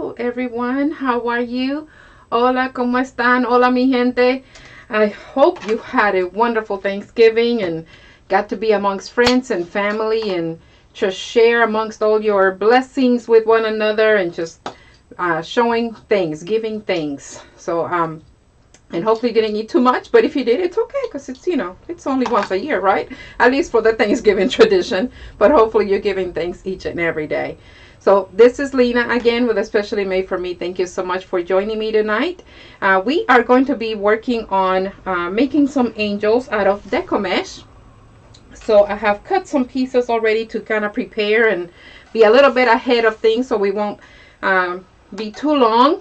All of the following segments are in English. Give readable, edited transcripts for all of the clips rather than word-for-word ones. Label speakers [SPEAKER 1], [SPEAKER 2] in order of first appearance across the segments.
[SPEAKER 1] Hello everyone, how are you? Hola, ¿cómo están? Hola mi gente. I hope you had a wonderful Thanksgiving and got to be amongst friends and family and just share amongst all your blessings with one another and just showing things, giving things. So and hopefully you didn't eat too much, but if you did, it's okay because it's, it's only once a year, right? At least for the Thanksgiving tradition, but hopefully you're giving thanks each and every day. So this is Lena again with Especially Made for Me. Thank you so much for joining me tonight. We are going to be working on making some angels out of Deco mesh. So I have cut some pieces already to kind of prepare and be a little bit ahead of things so we won't be too long.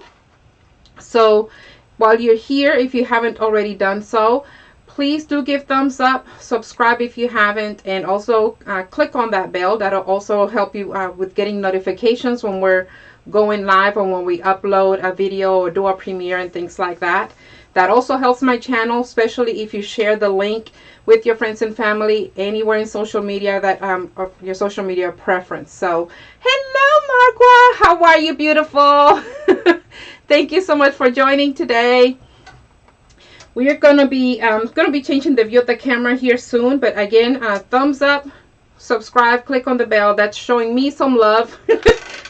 [SPEAKER 1] So while you're here, if you haven't already done so, please do give thumbs up, subscribe if you haven't, and also click on that bell. That'll also help you with getting notifications when we're going live or when we upload a video or do a premiere and things like that. That also helps my channel, especially if you share the link with your friends and family anywhere in social media that of your social media preference. So, hello Margua, how are you, beautiful? Thank you so much for joining today. We are gonna be changing the view of the camera here soon, but again, thumbs up, subscribe, click on the bell. That's showing me some love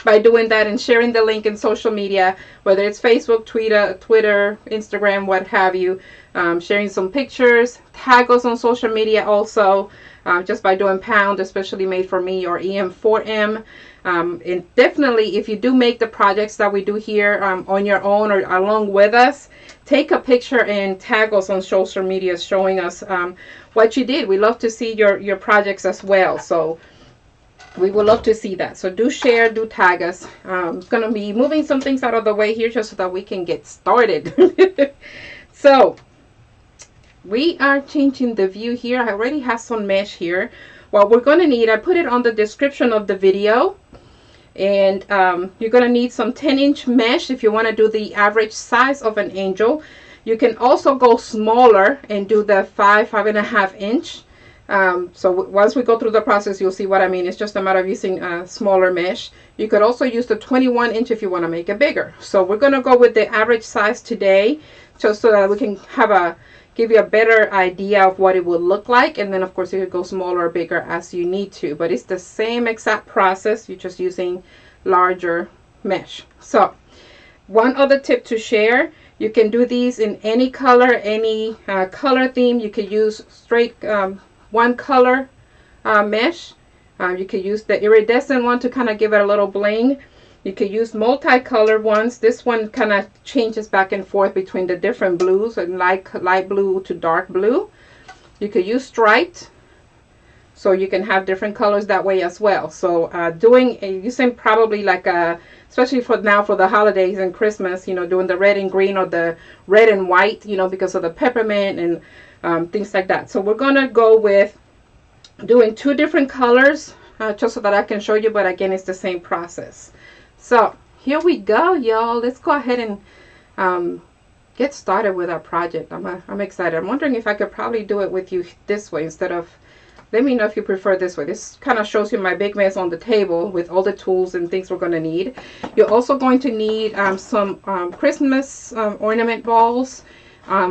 [SPEAKER 1] by doing that and sharing the link in social media, whether it's Facebook, Twitter, Instagram, what have you. Sharing some pictures, tag us on social media also, just by doing pound, Especially Made for Me, or EM4M. And definitely, if you do make the projects that we do here on your own or along with us, take a picture and tag us on social media showing us what you did. We love to see your projects as well. So we would love to see that. So do share, do tag us. I'm going to be moving some things out of the way here just so that we can get started. So we are changing the view here. I already have some mesh here. What we're going to need, I put it on the description of the video. And you're going to need some 10-inch mesh if you want to do the average size of an angel. You can also go smaller and do the 5.5 inch. So once we go through the process, you'll see what I mean. It's just a matter of using smaller mesh. You could also use the 21 inch if you want to make it bigger. So we're going to go with the average size today, just so that we can give you a better idea of what it will look like. And then of course you could go smaller or bigger as you need to, but it's the same exact process. You're just using larger mesh. So one other tip to share, you can do these in any color, any color theme. You could use straight one color mesh. You could use the iridescent one to kind of give it a little bling. You could use multicolored ones. This one kind of changes back and forth between the different blues, and light blue to dark blue. You could use striped, so you can have different colors that way as well. So using probably like especially for now for the holidays and Christmas, doing the red and green or the red and white, because of the peppermint and things like that. So we're gonna go with doing 2 different colors just so that I can show you, but again, it's the same process. So here we go, y'all. Let's go ahead and get started with our project. I'm excited. I'm wondering if I could probably do it with you this way instead of, let me know if you prefer this way. This kind of shows you my big mess on the table with all the tools and things we're going to need. You're also going to need some Christmas ornament balls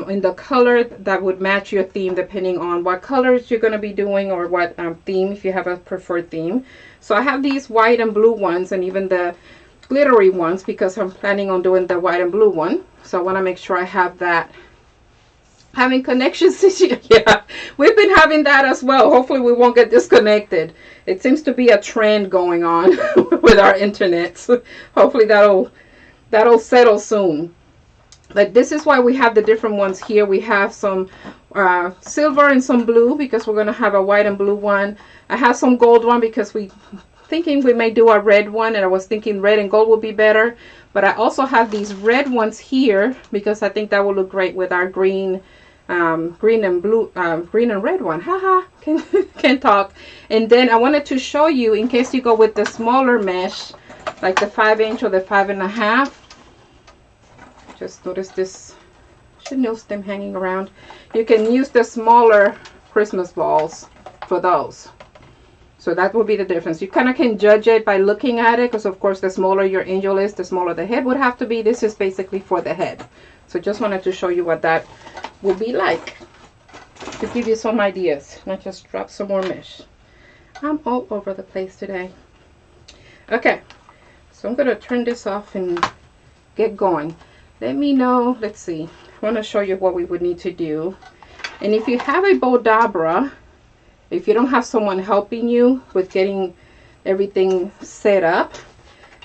[SPEAKER 1] in the color that would match your theme, depending on what colors you're going to be doing or what theme, if you have a preferred theme. So I have these white and blue ones and even the glittery ones because I'm planning on doing the white and blue one. So I want to make sure I have that. Having connections this year. Yeah, we've been having that as well. Hopefully we won't get disconnected. It seems to be a trend going on with our internet. So hopefully that'll settle soon. But this is why we have the different ones here. We have some silver and some blue because we're going to have a white and blue one. I have some gold one because thinking we may do a red one, and I was thinking red and gold would be better. But I also have these red ones here because I think that will look great with our green and red one. Haha, can't talk. And then I wanted to show you, in case you go with the smaller mesh, like the 5 inch or the 5.5. Just notice this chenille stem hanging around. You can use the smaller Christmas balls for those. So that will be the difference. You kind of can judge it by looking at it, because of course the smaller your angel is, the smaller the head would have to be. This is basically for the head. So just wanted to show you what that will be like, to give you some ideas. And I just dropped some more mesh. I'm all over the place today. Okay, so I'm going to turn this off and get going. Let me know, let's see. I want to show you what we would need to do. And if you have a bodabra, if you don't have someone helping you with getting everything set up,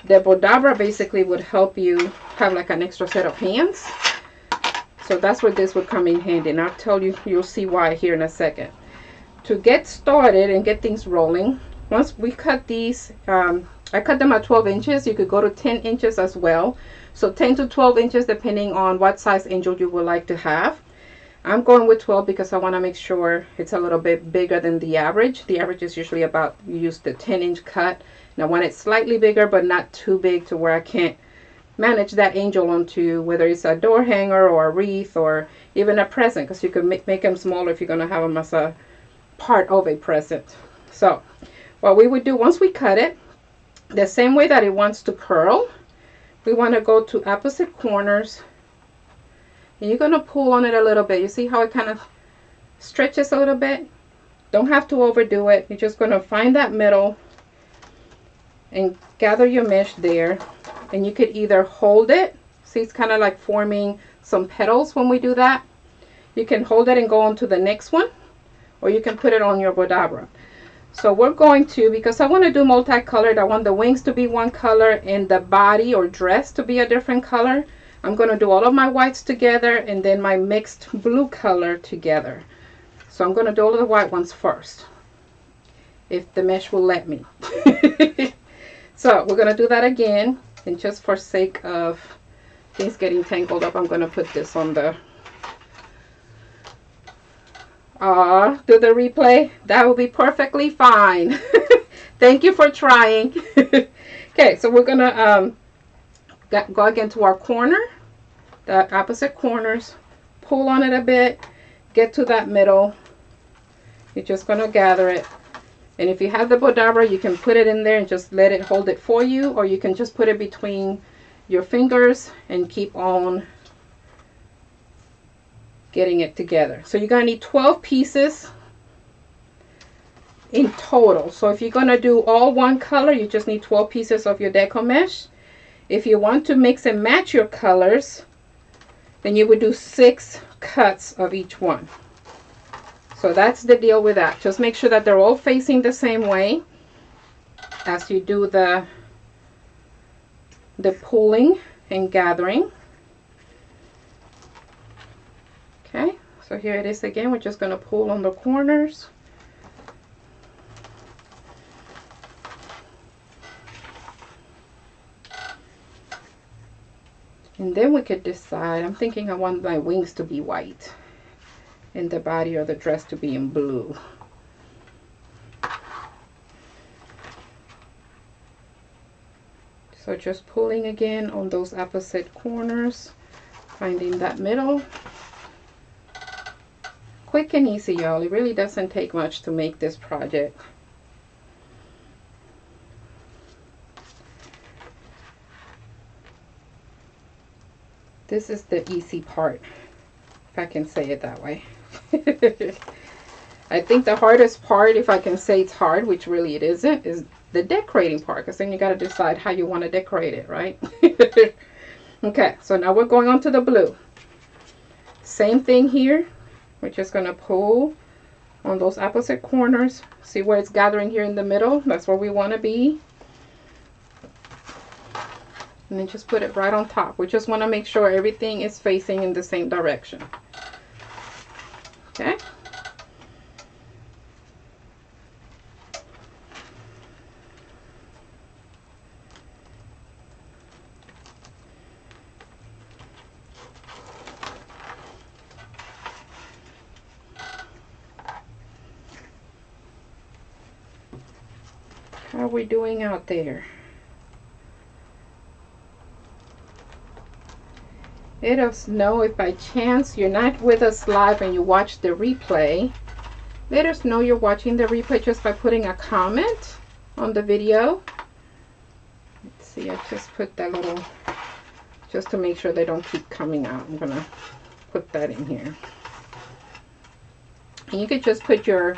[SPEAKER 1] the bodabra basically would help you have like an extra set of hands. So that's where this would come in handy, and I'll tell you, you'll see why here in a second. To get started and get things rolling, once we cut these, I cut them at 12 inches. You could go to 10 inches as well. So 10 to 12 inches depending on what size angel you would like to have. I'm going with 12 because I want to make sure it's a little bit bigger than the average. The average is usually about, you use the 10-inch cut. And I want it slightly bigger, but not too big to where I can't manage that angel onto, whether it's a door hanger or a wreath or even a present, because you can make them smaller if you're going to have them as a part of a present. So what we would do once we cut it, the same way that it wants to curl, we want to go to opposite corners. And you're going to pull on it a little bit. You see how it kind of stretches a little bit? Don't have to overdo it. You're just going to find that middle and gather your mesh there. And you could either hold it. See, it's kind of like forming some petals when we do that. You can hold it and go on to the next one. Or you can put it on your bodabra. So we're going to, because I want to do multicolored, I want the wings to be one color and the body or dress to be a different color. I'm going to do all of my whites together and then my mixed blue color together. So I'm going to do all of the white ones first, if the mesh will let me. So we're going to do that again. And just for sake of things getting tangled up, I'm going to put this on the... do the replay. That will be perfectly fine. Thank you for trying. Okay, so we're going to... go again to our corner, the opposite corners, pull on it a bit, get to that middle. You're just going to gather it. And if you have the bodabra, you can put it in there and just let it hold it for you, or you can just put it between your fingers and keep on getting it together. So you're going to need 12 pieces in total. So if you're going to do all one color, you just need 12 pieces of your Deco mesh. If you want to mix and match your colors, then you would do 6 cuts of each one. So that's the deal with that. Just make sure that they're all facing the same way as you do the pulling and gathering. Okay, so here it is again. We're just going to pull on the corners. And then we could decide, I'm thinking I want my wings to be white and the body or the dress to be in blue. So just pulling again on those opposite corners, finding that middle. Quick and easy, y'all. It really doesn't take much to make this project. This is the easy part, if I can say it that way. I think the hardest part, if I can say it's hard, which really it isn't, is the decorating part, because then you got to decide how you want to decorate it, right? Okay, so now we're going on to the blue. Same thing here. We're just going to pull on those opposite corners. See where it's gathering here in the middle? That's where we want to be. And then just put it right on top. We just want to make sure everything is facing in the same direction. Okay. How are we doing out there? Let us know if by chance you're not with us live and you watch the replay. Let us know you're watching the replay just by putting a comment on the video. Let's see, I just put that little, just to make sure they don't keep coming out. I'm gonna put that in here. And you could just put your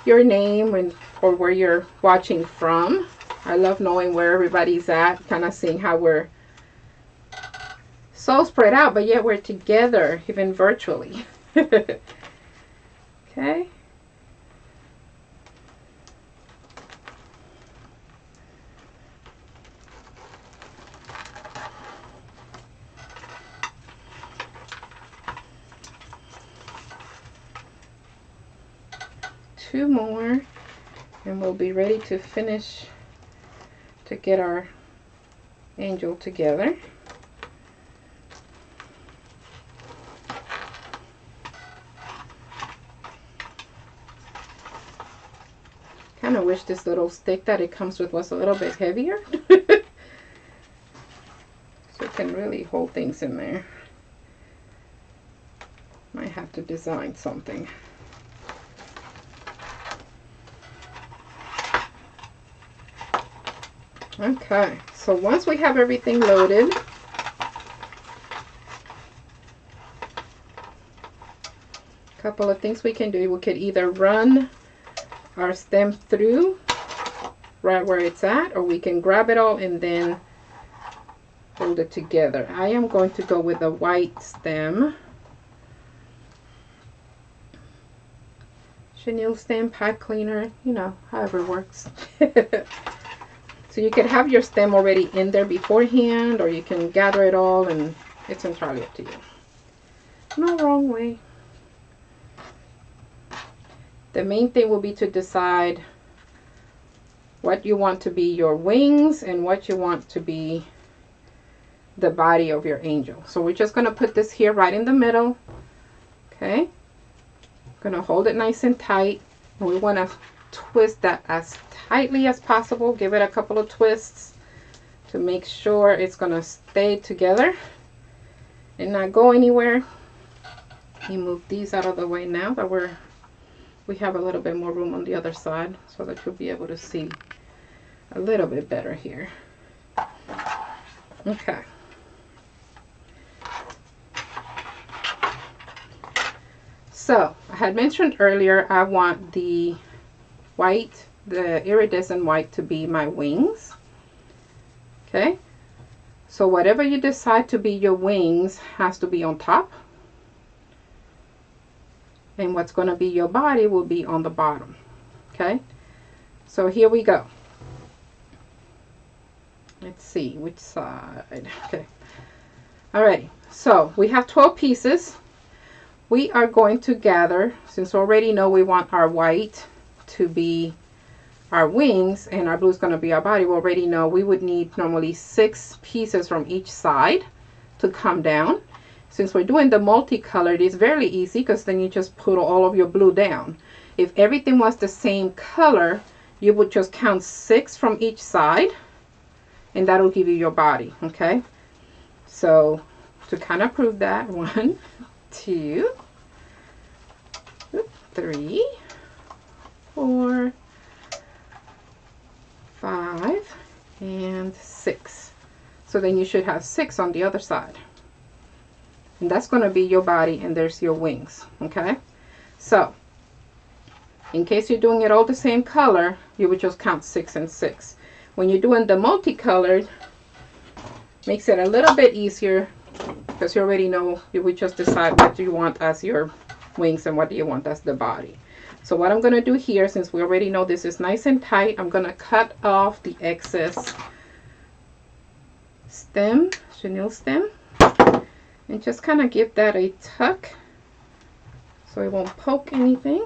[SPEAKER 1] name and or where you're watching from. I love knowing where everybody's at, kind of seeing how we're so spread out, but yet we're together, even virtually. Okay. Two more and we'll be ready to finish to get our angel together. Kind of wish this little stick that it comes with was a little bit heavier. So it can really hold things in there. Might have to design something. Okay, so once we have everything loaded, a couple of things we can do. We could either run our stem through right where it's at, or we can grab it all and then hold it together. I am going to go with a white stem. Chenille stem, pipe cleaner, you know, however it works. So you could have your stem already in there beforehand, or you can gather it all, and it's entirely up to you. No wrong way. The main thing will be to decide what you want to be your wings and what you want to be the body of your angel. So we're just going to put this here right in the middle. Okay. Going to hold it nice and tight. And we want to twist that as tightly as possible. Give it a couple of twists to make sure it's going to stay together and not go anywhere. Let me move these out of the way now that we have a little bit more room on the other side, so that you'll be able to see a little bit better here. Okay. So I had mentioned earlier I want the white, the iridescent white, to be my wings. Okay, so whatever you decide to be your wings has to be on top, and what's going to be your body will be on the bottom. Okay, so here we go. Let's see which side. Okay, alrighty, so we have 12 pieces. We are going to gather, since we already know we want our white to be our wings and our blue is going to be our body. We already know we would need normally 6 pieces from each side to come down. Since we're doing the multicolored, it's very easy, because then you just put all of your blue down. If everything was the same color, you would just count 6 from each side, and that'll give you your body. Okay, so to kind of prove that, 1, 2, 3, 4, 5, and 6. So then you should have 6 on the other side. And that's going to be your body, and there's your wings. Okay, so in case you're doing it all the same color, you would just count 6 and 6. When you're doing the multicolored, makes it a little bit easier, because you already know, you would just decide what you want as your wings and what do you want as the body. So what I'm going to do here, since we already know this is nice and tight, I'm going to cut off the excess stem, chenille stem, and just kind of give that a tuck so it won't poke anything.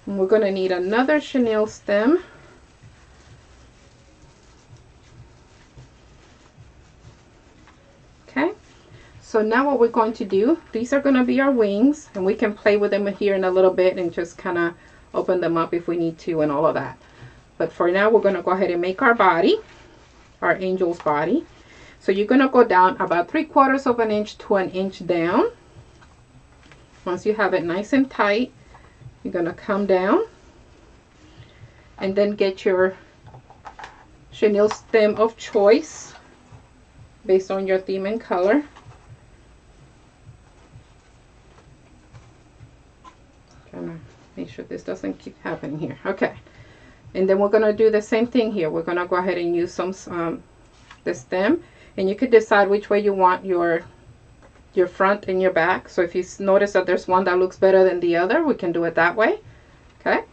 [SPEAKER 1] And we're going to need another chenille stem. Okay, so now what we're going to do, these are going to be our wings, and we can play with them here in a little bit and just kind of open them up if we need to and all of that. But for now, we're going to go ahead and make our body, our angel's body. So you're going to go down about 3/4 of an inch to 1 inch down. Once you have it nice and tight, you're going to come down and then get your chenille stem of choice based on your theme and color. Trying to make sure this doesn't keep happening here. Okay. And then we're going to do the same thing here. We're going to go ahead and use some the stem, and you could decide which way you want your front and your back. So if you notice that there's one that looks better than the other, we can do it that way. Okay.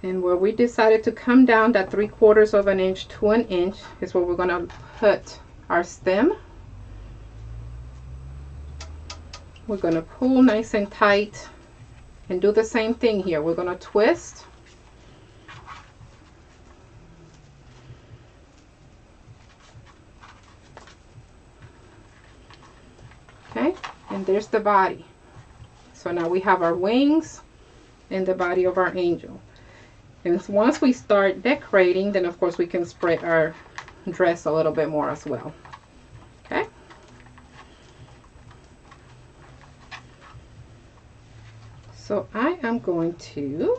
[SPEAKER 1] And where we decided to come down that 3/4 of an inch to an inch is where we're going to put our stem. We're going to pull nice and tight and do the same thing here. We're going to twist. Okay, and there's the body. So now we have our wings and the body of our angel. And once we start decorating, then of course we can spread our dress a little bit more as well. Okay. So I am going to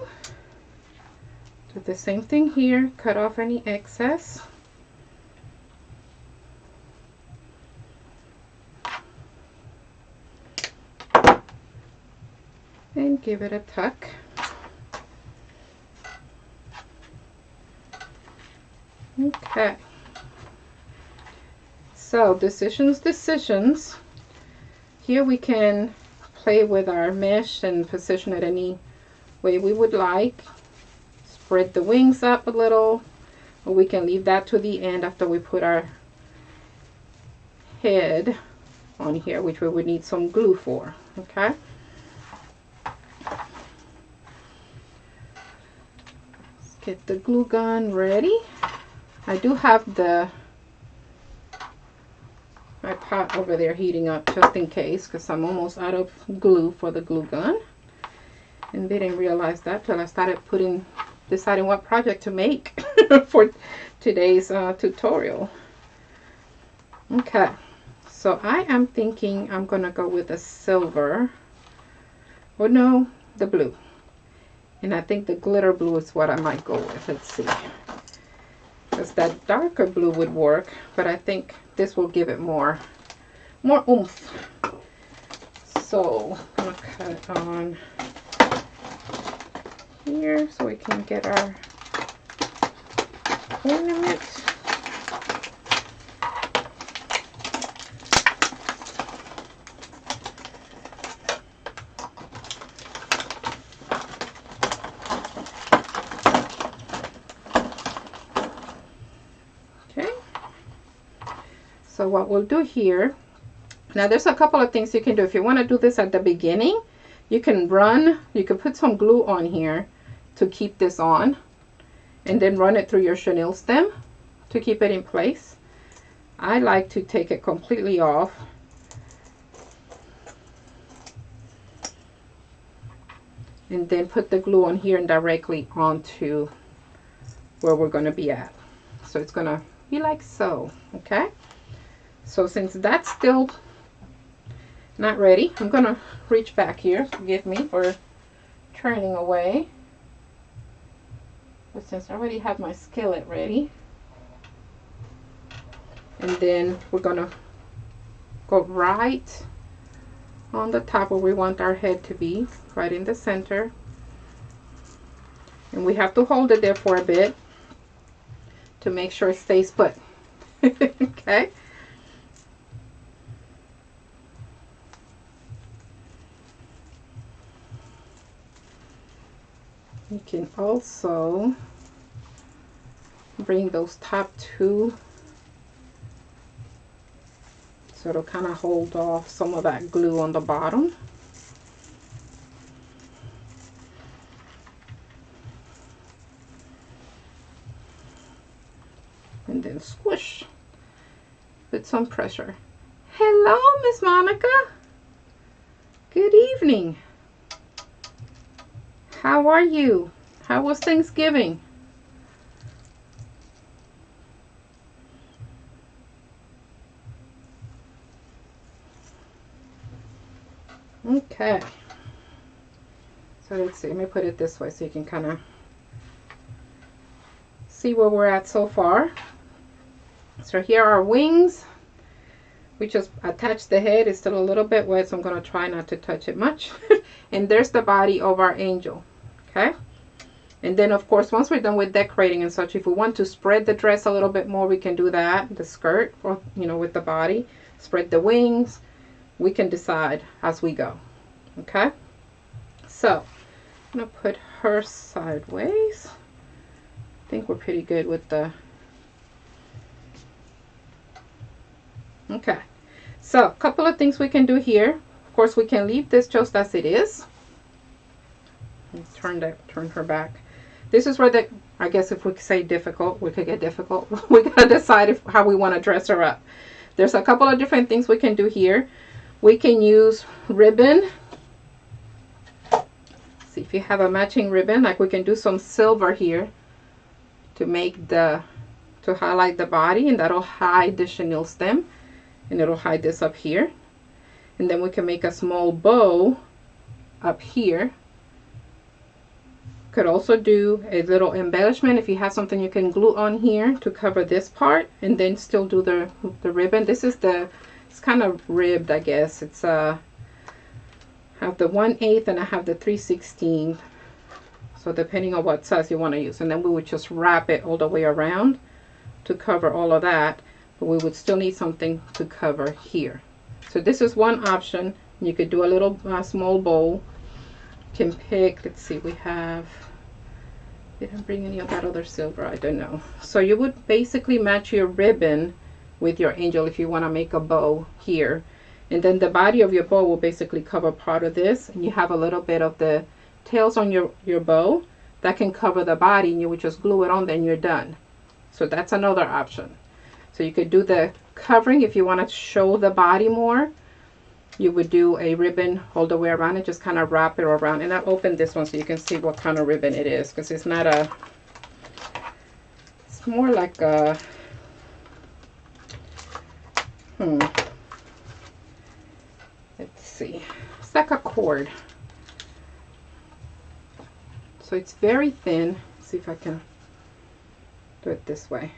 [SPEAKER 1] do the same thing here, cut off any excess. And give it a tuck. Okay. So decisions. Here we can play with our mesh and position it any way we would like. Spread the wings up a little, or we can leave that to the end after we put our head on here, which we would need some glue for. Okay. Let's get the glue gun ready. I do have my pot over there heating up just in case, because I'm almost out of glue for the glue gun, and didn't realize that till I started deciding what project to make for today's tutorial. Okay, so I am thinking I'm gonna go with a silver, or no, the blue, and I think the glitter blue is what I might go with. Let's see, because that darker blue would work, but I think this will give it more oomph. So I'm gonna cut it on here so we can get our ornament. So what we'll do here, now there's a couple of things you can do. If you want to do this at the beginning, you can put some glue on here to keep this on, and then run it through your chenille stem to keep it in place. I like to take it completely off and then put the glue on here and directly onto where we're going to be at. So it's going to be like so. Okay. So since that's still not ready, I'm going to reach back here. Forgive me for turning away. But since I already have my skillet ready, and then we're going to go right on the top where we want our head to be, right in the center. And we have to hold it there for a bit to make sure it stays put. Okay. You can also bring those top two so it'll kind of hold off some of that glue on the bottom. And then squish with some pressure. Hello, Miss Monica. Good evening. How are you? How was Thanksgiving? Okay. So let's see, let me put it this way so you can kind of see where we're at so far. So here are our wings. We just attached the head. It's still a little bit wet, so I'm going to try not to touch it much. And there's the body of our angel. Okay. And then, of course, once we're done with decorating and such, if we want to spread the dress a little bit more, we can do that. The skirt, or, you know, with the body. Spread the wings. We can decide as we go. Okay. So, I'm going to put her sideways. I think we're pretty good with the... Okay. So, a couple of things we can do here. Of course, we can leave this just as it is. Let's turn her back. This is where I guess if we say difficult, we could get difficult. We gotta decide how we want to dress her up. There's a couple of different things we can do here. We can use ribbon. See if you have a matching ribbon, like we can do some silver here to make to highlight the body, and that'll hide the chenille stem, and it'll hide this up here. And then we can make a small bow up here. Could also do a little embellishment if you have something you can glue on here to cover this part, and then still do the ribbon. This is it's kind of ribbed, I guess. It's I have the 1/8 and I have the 3/16, so depending on what size you want to use. And then we would just wrap it all the way around to cover all of that, but we would still need something to cover here. So this is one option. You could do a little small bow. Can pick, let's see, we have, didn't bring any of that other silver, I don't know. So you would basically match your ribbon with your angel if you want to make a bow here, and then the body of your bow will basically cover part of this, and you have a little bit of the tails on your bow that can cover the body, and you would just glue it on, then you're done. So that's another option. So you could do the covering if you want to show the body more. You would do a ribbon all the way around and just kind of wrap it around. And I'll open this one so you can see what kind of ribbon it is, because it's not it's more like a, let's see, it's like a cord. So it's very thin. Let's see if I can do it this way.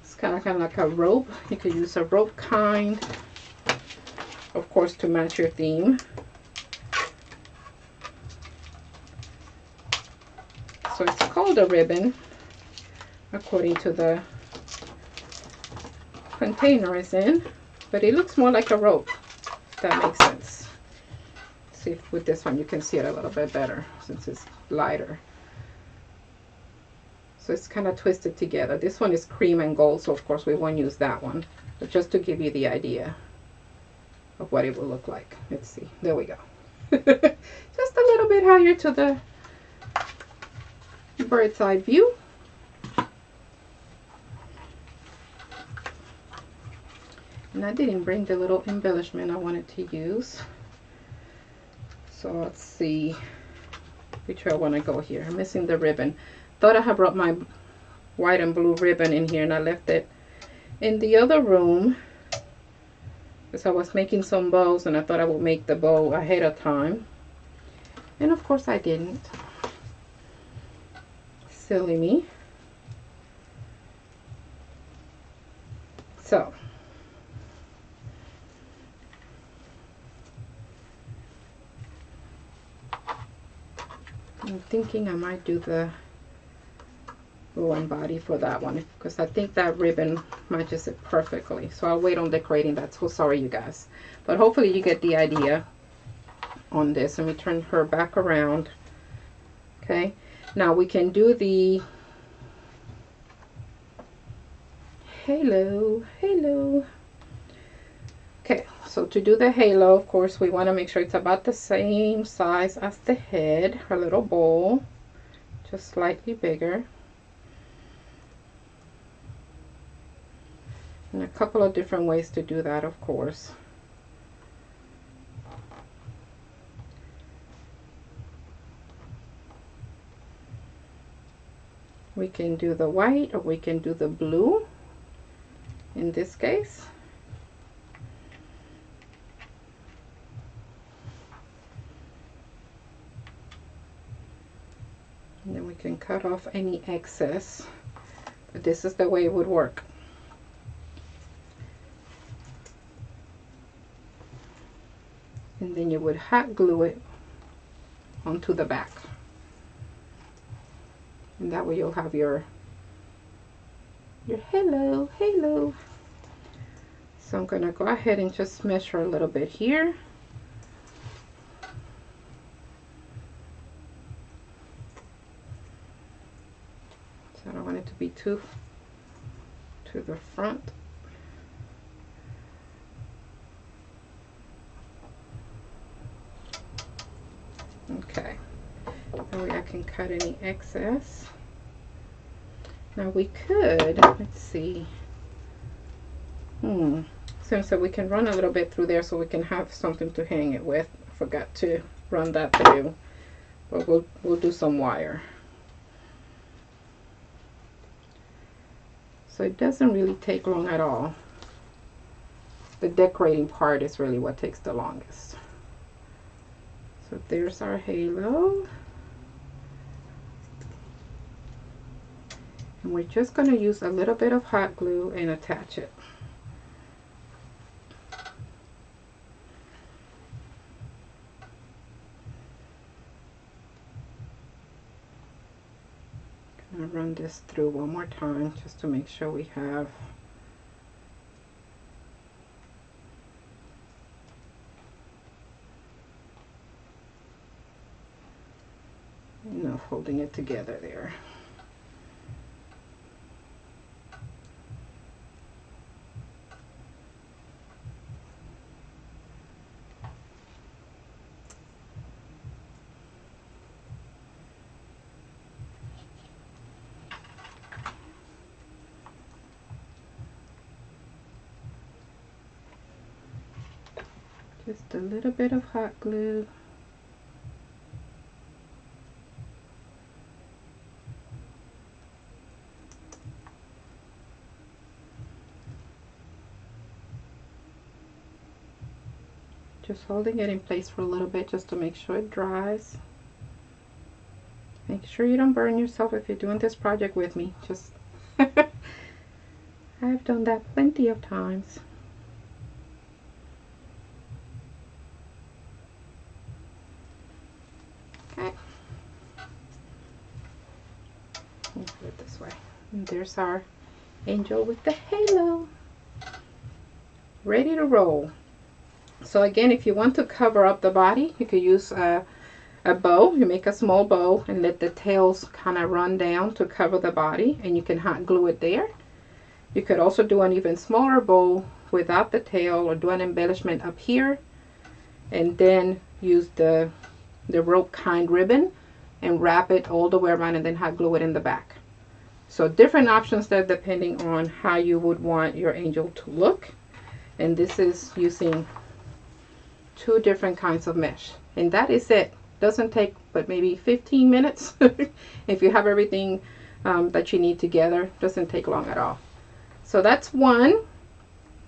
[SPEAKER 1] It's kind of like a rope. You could use a rope kind, of course, to match your theme. So it's called a ribbon according to the container it's in, but it looks more like a rope, if that makes sense. Let's see if with this one you can see it a little bit better since it's lighter. So it's kind of twisted together. This one is cream and gold, so of course we won't use that one, but just to give you the idea of what it will look like. Let's see, there we go. Just a little bit higher to the bird's eye view. And I didn't bring the little embellishment I wanted to use. So let's see which way I want to go here. I'm missing the ribbon. Thought I had brought my white and blue ribbon in here, and I left it in the other room because I was making some bows, and I thought I would make the bow ahead of time, and of course I didn't. Silly me. So I'm thinking I might do the one body for that one, because I think that ribbon matches it perfectly. So I'll wait on decorating that. So sorry you guys, but hopefully you get the idea on this. Let me turn her back around. Okay, now we can do the halo. Okay, so to do the halo, of course, we want to make sure it's about the same size as the head, her little bowl, just slightly bigger. And a couple of different ways to do that, of course. We can do the white, or we can do the blue in this case. cut off any excess, but this is the way it would work. And then you would hot glue it onto the back. And that way you'll have your halo. So I'm gonna go ahead and just measure a little bit here. So I don't want it to be too to the front. Okay, that way I can cut any excess. Now we could, let's see, so we can run a little bit through there so we can have something to hang it with. I forgot to run that through, but we'll do some wire. So it doesn't really take long at all. The decorating part is really what takes the longest. So there's our halo. And we're just going to use a little bit of hot glue and attach it. I'm going to run this through one more time just to make sure we have enough holding it together there. Just a little bit of hot glue. Just holding it in place for a little bit just to make sure it dries. Make sure you don't burn yourself if you're doing this project with me. Just I've done that plenty of times. Okay. We'll put it this way. And there's our angel with the halo. Ready to roll. So again, if you want to cover up the body, you could use a bow. You make a small bow and let the tails kind of run down to cover the body, and you can hot glue it there. You could also do an even smaller bow without the tail, or do an embellishment up here, and then use the rope kind ribbon and wrap it all the way around and then hot glue it in the back. So different options there depending on how you would want your angel to look. And this is using 2 different kinds of mesh, and that is it. Doesn't take but maybe 15 minutes if you have everything that you need together. Doesn't take long at all. So that's one,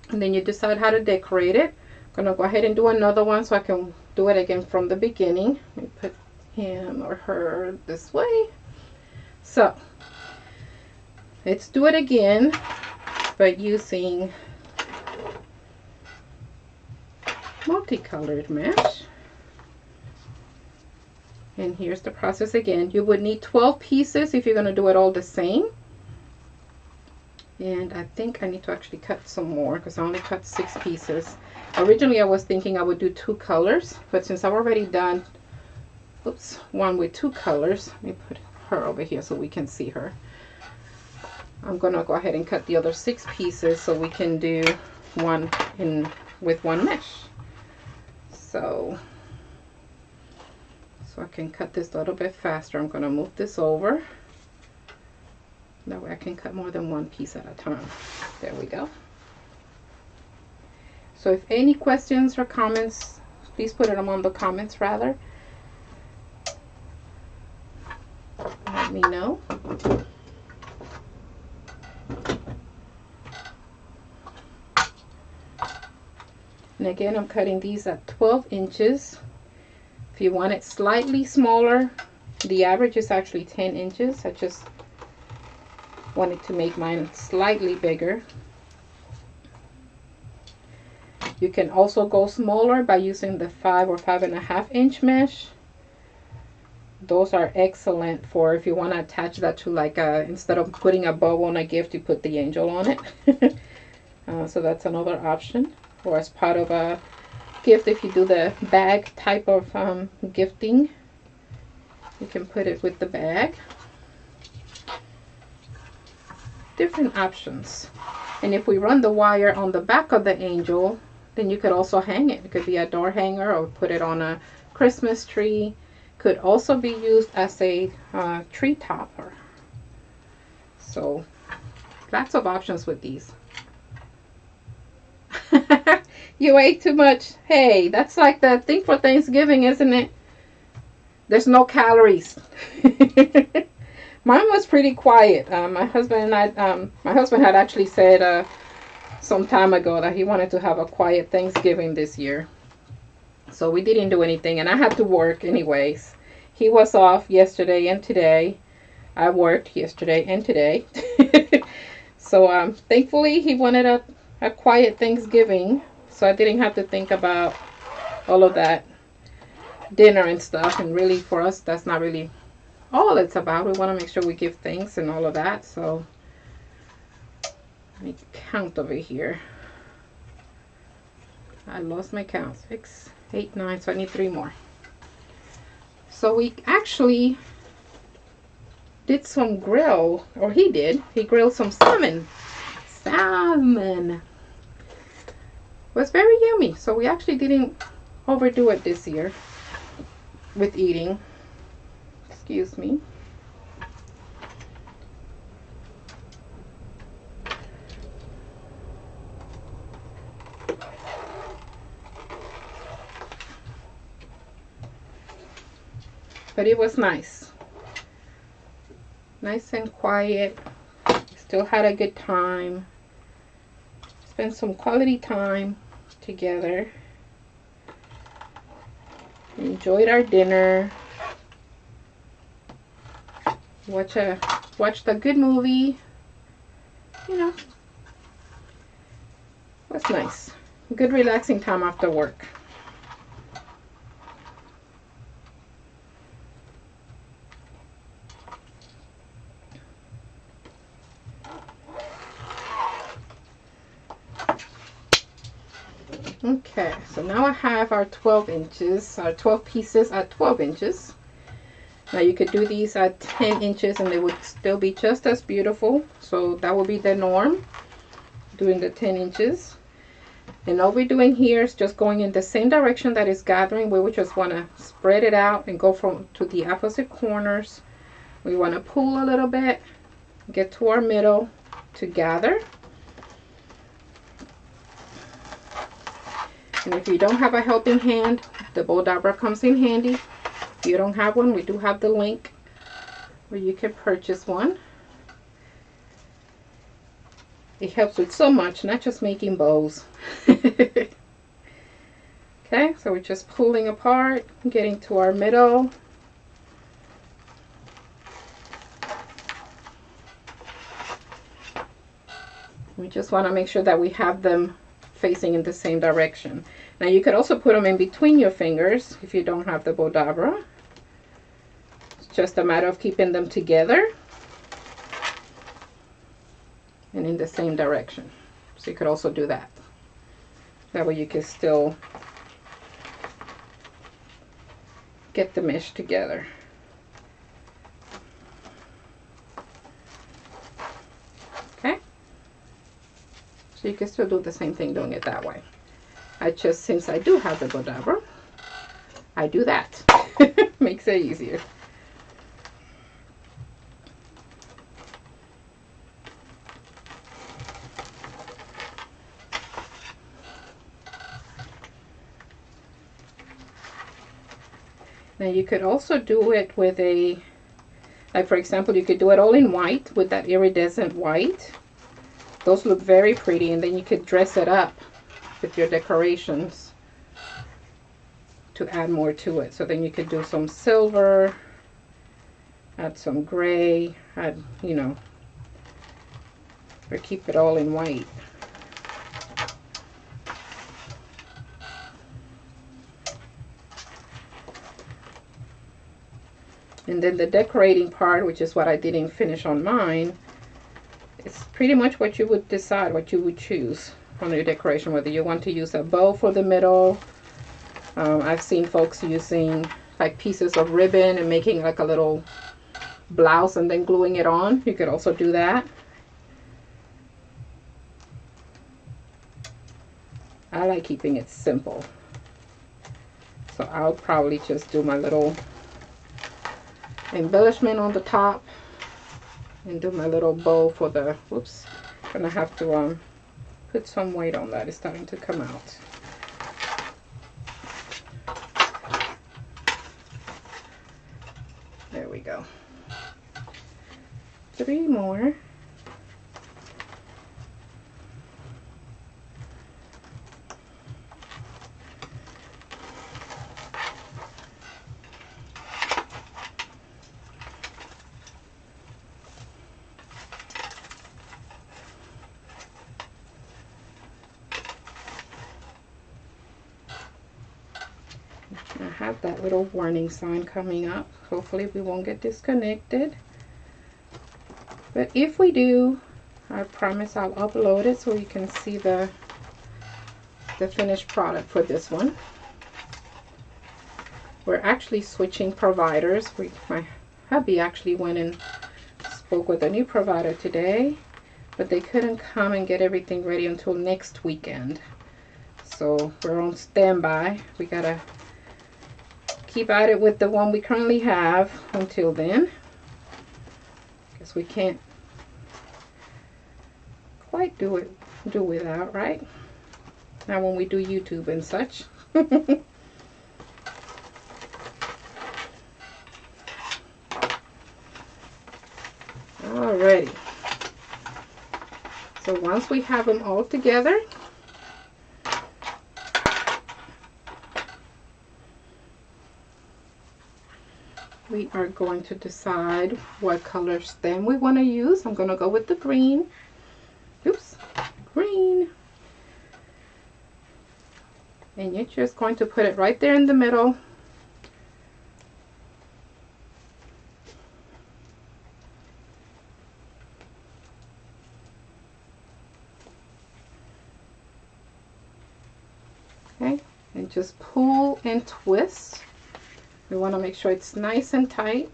[SPEAKER 1] and then you decide how to decorate it. I'm gonna go ahead and do another one so I can do it again from the beginning. Let me put him or her this way. So let's do it again, but using multicolored mesh. And here's the process again. You would need 12 pieces if you're going to do it all the same. And I think I need to actually cut some more because I only cut 6 pieces. Originally I was thinking I would do 2 colors, but since I've already done one with 2 colors, let me put her over here so we can see her. I'm going to go ahead and cut the other 6 pieces so we can do one with one mesh. So I can cut this a little bit faster. I'm going to move this over. That way I can cut more than one piece at a time. There we go. So if any questions or comments, please put them on the comments rather. Let me know. And again, I'm cutting these at 12 inches. If you want it slightly smaller, The average is actually 10 inches. I just wanted to make mine slightly bigger. You can also go smaller by using the 5 or 5.5 inch mesh. Those are excellent for if you want to attach that to, like, instead of putting a bow on a gift, you put the angel on it. So that's another option. Or as part of a gift, if you do the bag type of gifting, you can put it with the bag. Different options. And if we run the wire on the back of the angel, then you could also hang it. It could be a door hanger or put it on a Christmas tree. Could also be used as a tree topper. So lots of options with these. You ate too much. Hey, that's like the thing for Thanksgiving, isn't it? There's no calories. Mine was pretty quiet. My husband had actually said some time ago that he wanted to have a quiet Thanksgiving this year. So we didn't do anything, and I had to work anyways. He was off yesterday and today. I worked yesterday and today. So thankfully he wanted a quiet Thanksgiving, so I didn't have to think about all of that dinner and stuff. And really for us, that's not really all it's about. We want to make sure we give thanks and all of that. So let me count over here. I lost my count. 6, 8, 9, so I need 3 more. So we actually did some grill, or he did. He grilled some salmon. Salmon. It was very yummy. So we actually didn't overdo it this year with eating. Excuse me. But it was nice. Nice and quiet. Still had a good time. Spent some quality time together. Enjoyed our dinner. Watched a good movie. You know, it was nice. Good relaxing time after work. Okay, so now I have our 12 inches, our 12 pieces at 12 inches. Now you could do these at 10 inches and they would still be just as beautiful. So that would be the norm, doing the 10 inches. And all we're doing here is just going in the same direction that is gathering. We would just want to spread it out and go from to the opposite corners. We want to pull a little bit, get to our middle to gather. And if you don't have a helping hand, the bow dabber comes in handy. If you don't have one, we do have the link where you can purchase one. It helps with so much, not just making bows. Okay, so we're just pulling apart, getting to our middle. We just want to make sure that we have them facing in the same direction. Now you could also put them in between your fingers if you don't have the bow dabber. It's just a matter of keeping them together and in the same direction. So you could also do that. That way you can still get the mesh together. Okay? So you can still do the same thing doing it that way. Since I do have the bow dabber, I do that. Makes it easier. Now you could also do it with a, like for example, you could do it all in white with that iridescent white. Those look very pretty, and then you could dress it up with your decorations to add more to it. So then you could do some silver, add some gray, add, you know, or keep it all in white. And then the decorating part, which is what I didn't finish on mine, it's pretty much what you would decide, what you would choose on your decoration, whether you want to use a bow for the middle. I've seen folks using like pieces of ribbon and making like a little blouse and then gluing it on. You could also do that. I like keeping it simple. So I'll probably just do my little embellishment on the top and do my little bow for the, whoops, gonna have to put some weight on that. It's starting to come out. There we go. 3 more. I have that little warning sign coming up. Hopefully we won't get disconnected. But if we do, I promise I'll upload it so you can see the finished product for this one. We're actually switching providers. My hubby actually went and spoke with a new provider today, but they couldn't come and get everything ready until next weekend. So we're on standby. We gotta keep at it with the one we currently have until then, because we can't quite do without, right? Now when we do YouTube and such. Alrighty. So once we have them all together, we are going to decide what color stem we want to use. I'm going to go with the green. Oops, green. And you're just going to put it right there in the middle. Okay, and just pull and twist. We want to make sure it's nice and tight.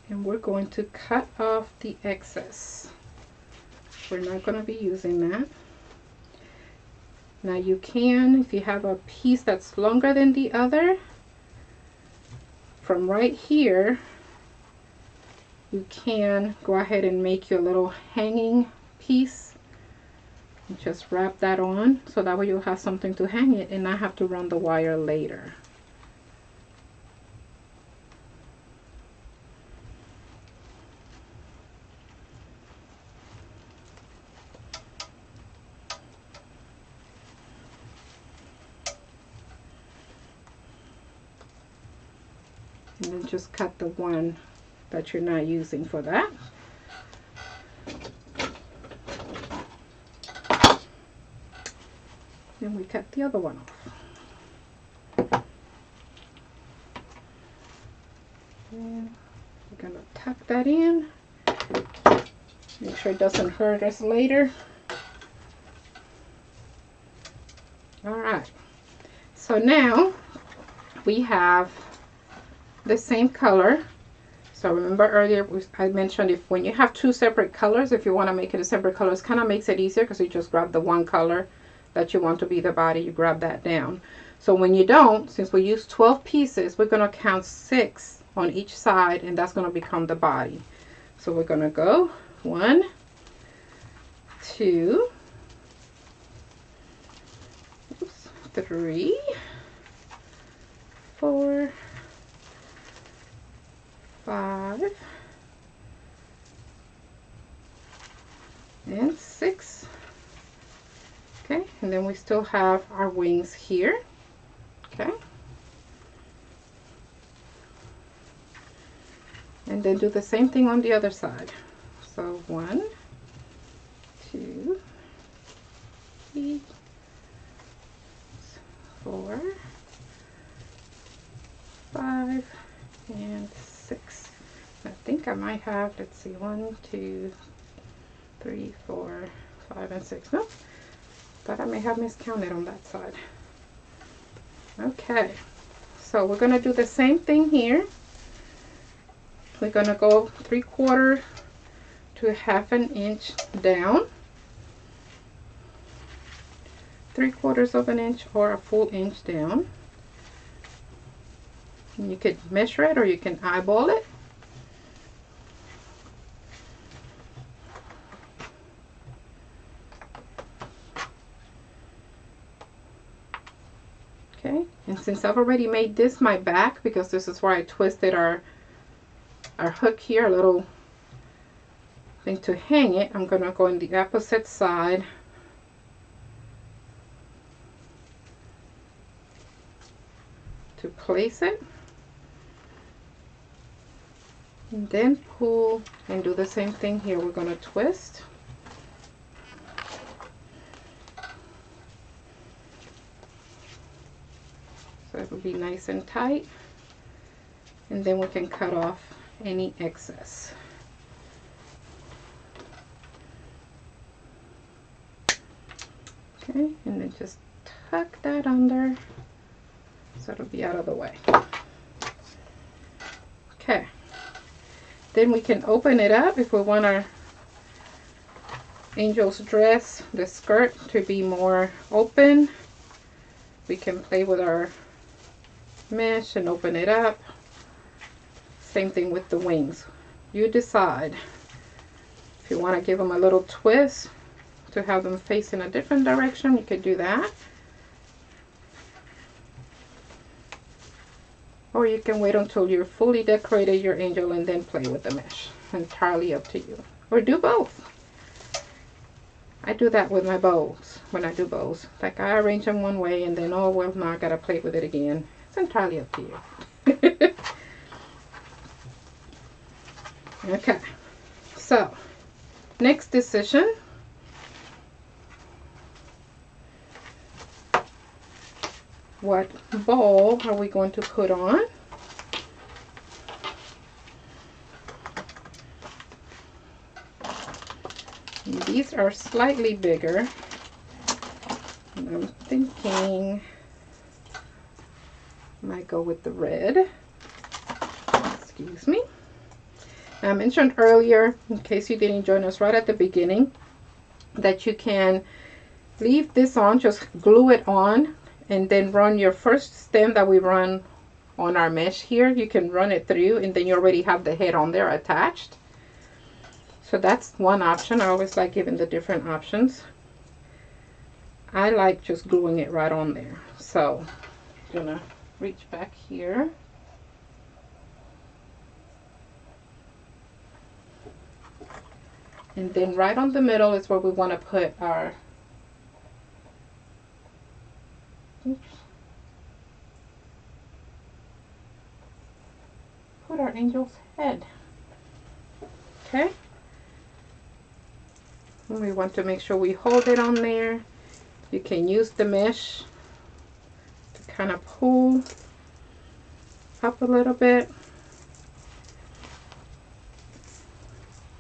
[SPEAKER 1] And we're going to cut off the excess. We're not going to be using that. Now you can, if you have a piece that's longer than the other, from right here, you can go ahead and make your little hanging piece. And just wrap that on, so that way you'll have something to hang it and not have to run the wire later. And then just cut the one that you're not using for that. Then we cut the other one off. And we're going to tuck that in. Make sure it doesn't hurt us later. Alright, so now we have the same color. So remember earlier I mentioned if when you have two separate colors, if you want to make it a separate color, it kind of makes it easier because you just grab the one color that you want to be the body, you grab that down. So when you don't, since we use 12 pieces, we're going to count 6 on each side, and that's going to become the body. So we're going to go 1, 2, 3, 4, 5, and 6. Okay, and then we still have our wings here. And then do the same thing on the other side. So 1, 2, 3, 4, 5, and 6. I think I might have, let's see, 1, 2, 3, 4, 5, and 6. No, but I may have miscounted on that side. Okay, so we're going to do the same thing here. We're going to go 3/4 to 1/2 inch down, 3/4 inch or a full inch down. And you could measure it or you can eyeball it. Okay, and since I've already made this my back, because this is where I twisted our hook here, a little thing to hang it, I'm going to go in the opposite side to place it, and then pull and do the same thing here. We're going to twist. So it will be nice and tight, and then we can cut off any excess. Okay, and then just tuck that under so it'll be out of the way. Okay, then we can open it up if we want our angel's dress, the skirt, to be more open. We can play with our mesh and open it up. Same thing with the wings. You decide. If you want to give them a little twist to have them face in a different direction, you could do that. Or you can wait until you're fully decorated your angel and then play with the mesh. Entirely up to you. Or do both. I do that with my bows, when I do bows. Like I arrange them one way and then, oh well, now I gotta play with it again. It's entirely up to you. Okay, so next decision. What bow are we going to put on? And these are slightly bigger. And I'm thinking I might go with the red. Excuse me. I mentioned earlier, in case you didn't join us right at the beginning, that you can leave this on, just glue it on, and then run your first stem that we run on our mesh here. You can run it through, and then you already have the head on there attached. So that's one option. I always like giving the different options. I like just gluing it right on there. So I'm gonna reach back here. And then right on the middle is where we want to put our, angel's head. Okay. And we want to make sure we hold it on there. You can use the mesh to kind of pull up a little bit.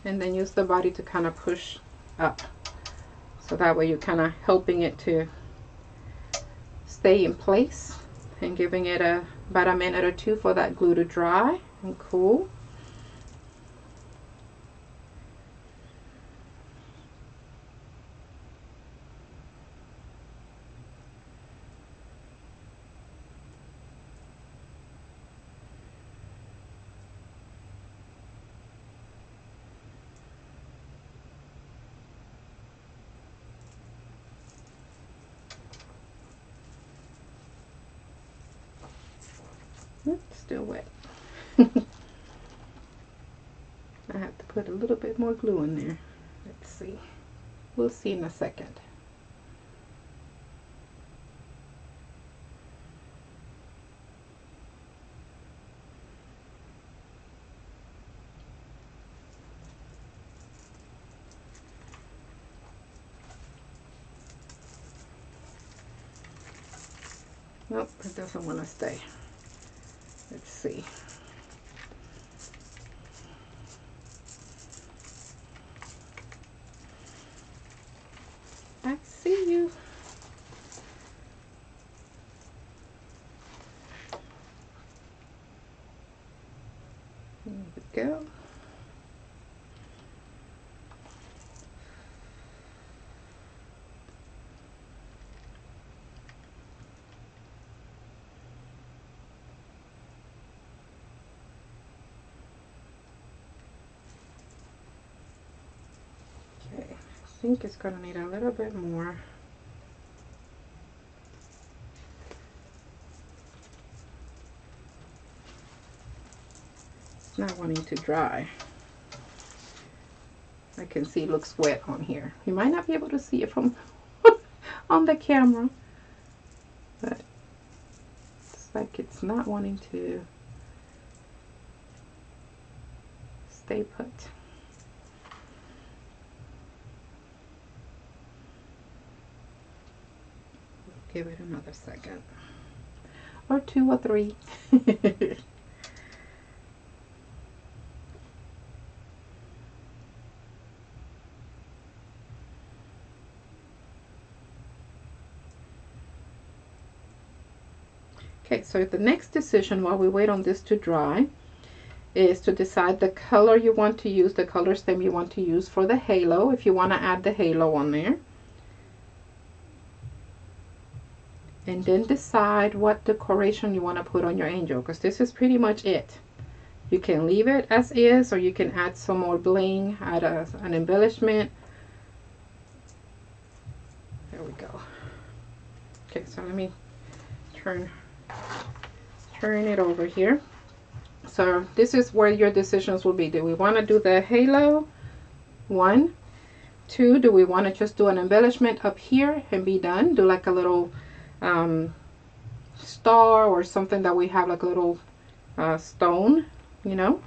[SPEAKER 1] And then use the body to kind of push up. So that way you're kind of helping it to stay in place and giving it about a minute or two for that glue to dry and cool. Oops, still wet. I have to put a little bit more glue in there. Let's see. We'll see in a second. Nope, it doesn't want to stay. Let's see. I see you. There we go. Okay, I think it's gonna need a little bit more. It's not wanting to dry. I can see it looks wet on here. You might not be able to see it from on the camera, but it's like it's not wanting to stay put. Give it another second, or 2 or 3. Okay, so the next decision while we wait on this to dry is to decide the color you want to use, the color stem you want to use for the halo, if you want to add the halo on there. And then decide what decoration you want to put on your angel, because this is pretty much it. You can leave it as is, or you can add some more bling, add an embellishment. There we go. Okay, so let me turn it over here. So this is where your decisions will be. Do we want to do the halo? 1, 2, do we want to just do an embellishment up here and be done? Do like a little star or something that we have, like a little stone, you know?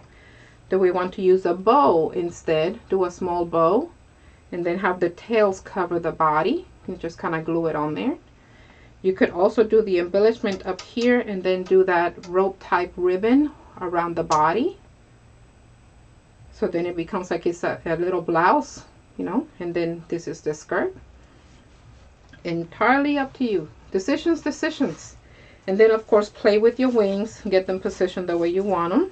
[SPEAKER 1] Do we want to use a bow instead? Do a small bow and then have the tails cover the body and just kind of glue it on there. You could also do the embellishment up here and then do that rope type ribbon around the body. So then it becomes like it's a little blouse, you know, and then this is the skirt. Entirely up to you. Decisions. And then of course play with your wings, get them positioned the way you want them.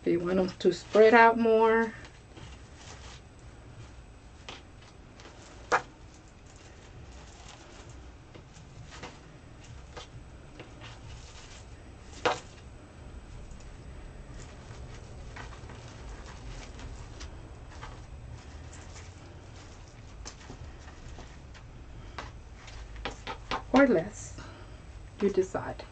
[SPEAKER 1] If you want them to spread out more, or less, you decide.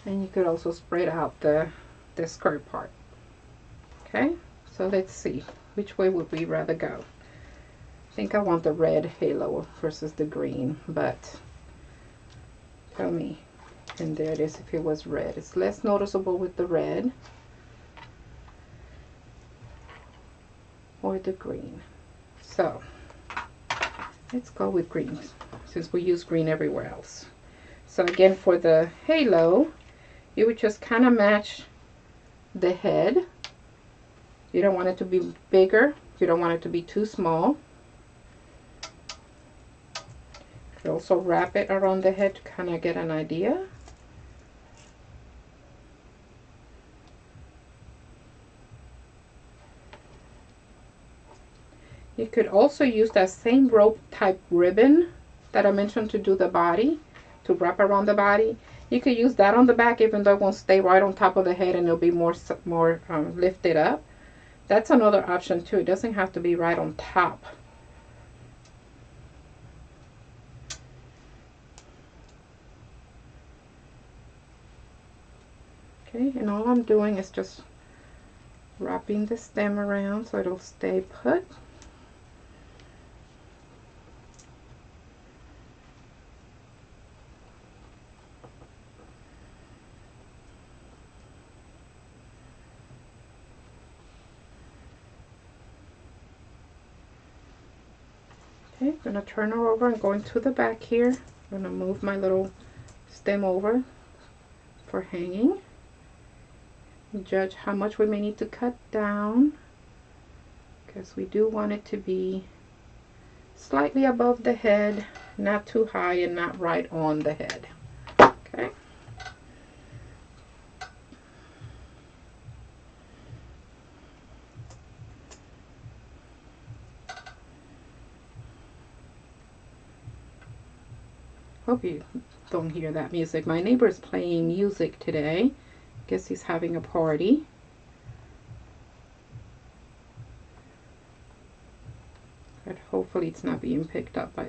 [SPEAKER 1] And you could also spread out the skirt part. Okay, so let's see, which way would we rather go? I think I want the red halo versus the green, but tell me. And there it is. If it was red, it's less noticeable with the red or the green. So let's go with green since we use green everywhere else. So again, for the halo, you would just kind of match the head. You don't want it to be bigger. You don't want it to be too small. You could also wrap it around the head to kind of get an idea. You could also use that same rope type ribbon that I mentioned to do the body, to wrap around the body. You could use that on the back, even though it won't stay right on top of the head and it'll be more lifted up. That's another option too. It doesn't have to be right on top. Okay, and all I'm doing is just wrapping the stem around so it'll stay put. Okay, I'm going to turn her over and go into the back here. I'm going to move my little stem over for hanging. Judge how much we may need to cut down, because we do want it to be slightly above the head, not too high and not right on the head. Okay. Hope you don't hear that music. My neighbor's playing music today. Guess he's having a party. But hopefully it's not being picked up by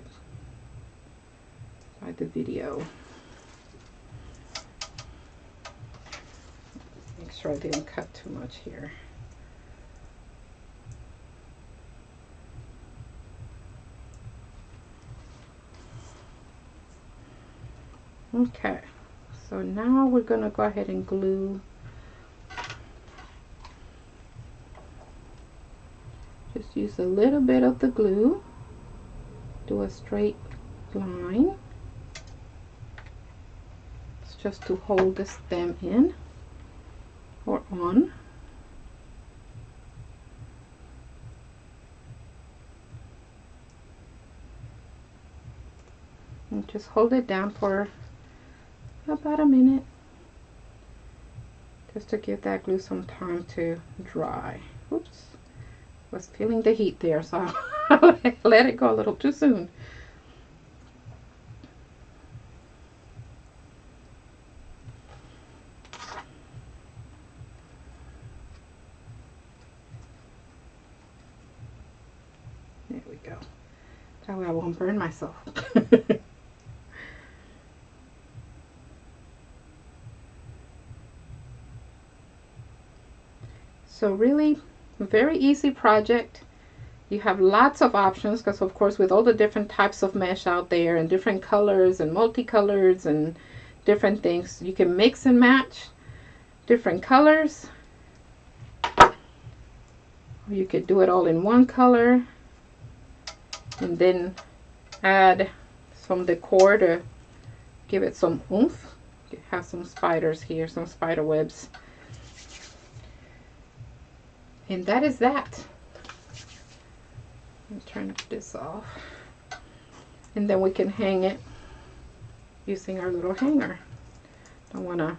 [SPEAKER 1] the video. Make sure I didn't cut too much here. Okay, so now we're going to go ahead and glue. Just use a little bit of the glue. Do a straight line. It's just to hold the stem in or on. And just hold it down for about a minute, just to give that glue some time to dry. Oops, was feeling the heat there, so I let it go a little too soon. There we go. That way I won't burn myself. So really, very easy project. You have lots of options, because of course with all the different types of mesh out there and different colors and multicolors and different things, you can mix and match different colors. Or you could do it all in one color and then add some decor to give it some oomph. You have some spiders here, some spider webs. And that is that. I'm turning this off. And then we can hang it using our little hanger. Don't want to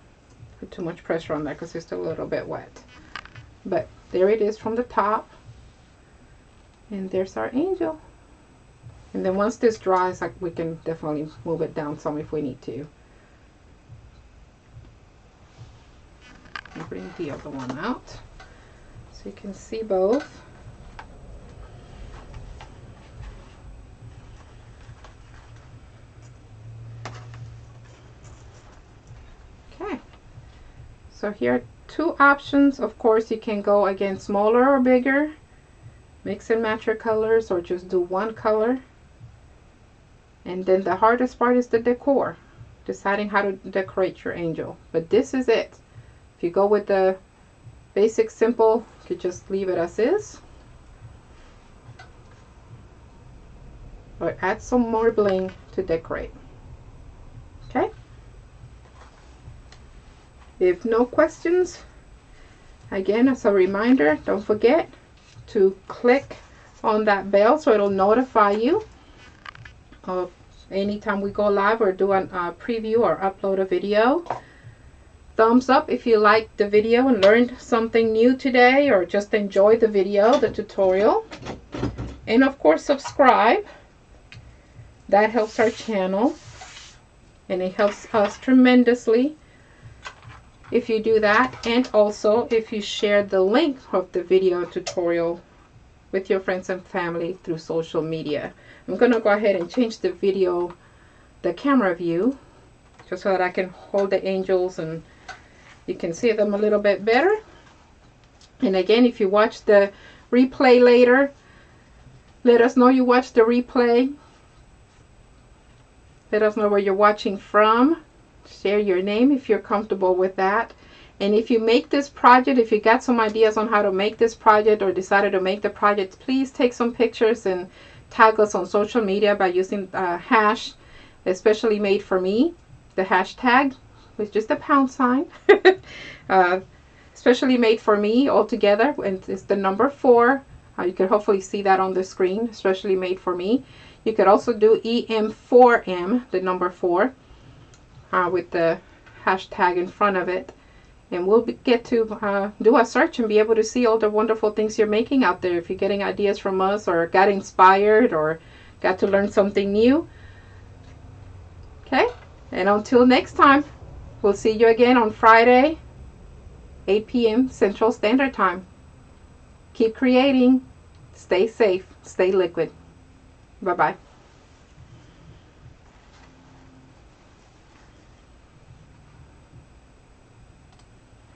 [SPEAKER 1] put too much pressure on that because it's still a little bit wet. But there it is from the top. And there's our angel. And then once this dries, we can definitely move it down some if we need to. I'll bring the other one out so you can see both. Okay, so here are two options. Of course, you can go again smaller or bigger, mix and match your colors, or just do one color. And then the hardest part is the decor, deciding how to decorate your angel. But this is it. If you go with the basic simple, you could just leave it as is, or add some more bling to decorate. Okay, if no questions, again as a reminder, don't forget to click on that bell so it'll notify you of anytime we go live or do a preview or upload a video. Thumbs up if you liked the video and learned something new today, or just enjoy the video, the tutorial. And of course, subscribe. That helps our channel and it helps us tremendously if you do that. And also if you share the link of the video tutorial with your friends and family through social media. I'm going to go ahead and change the video, the camera view, just so that I can hold the angels and You can see them a little bit better. And again, if you watch the replay later, let us know you watched the replay. Let us know where you're watching from. Share your name if you're comfortable with that. And if you make this project, if you got some ideas on how to make this project or decided to make the project, please take some pictures and tag us on social media by using hash, especially made for me, the hashtag with just a pound sign. Especially made for me all together, and it's the number 4. You can hopefully see that on the screen, especially made for me. You could also do EM4M, the number 4, with the hashtag in front of it. And we'll get to do a search and be able to see all the wonderful things you're making out there. If you're getting ideas from us or got inspired or got to learn something new. Okay? And until next time, we'll see you again on Friday, 8 p.m. Central Standard Time. Keep creating. Stay safe. Stay liquid. Bye-bye.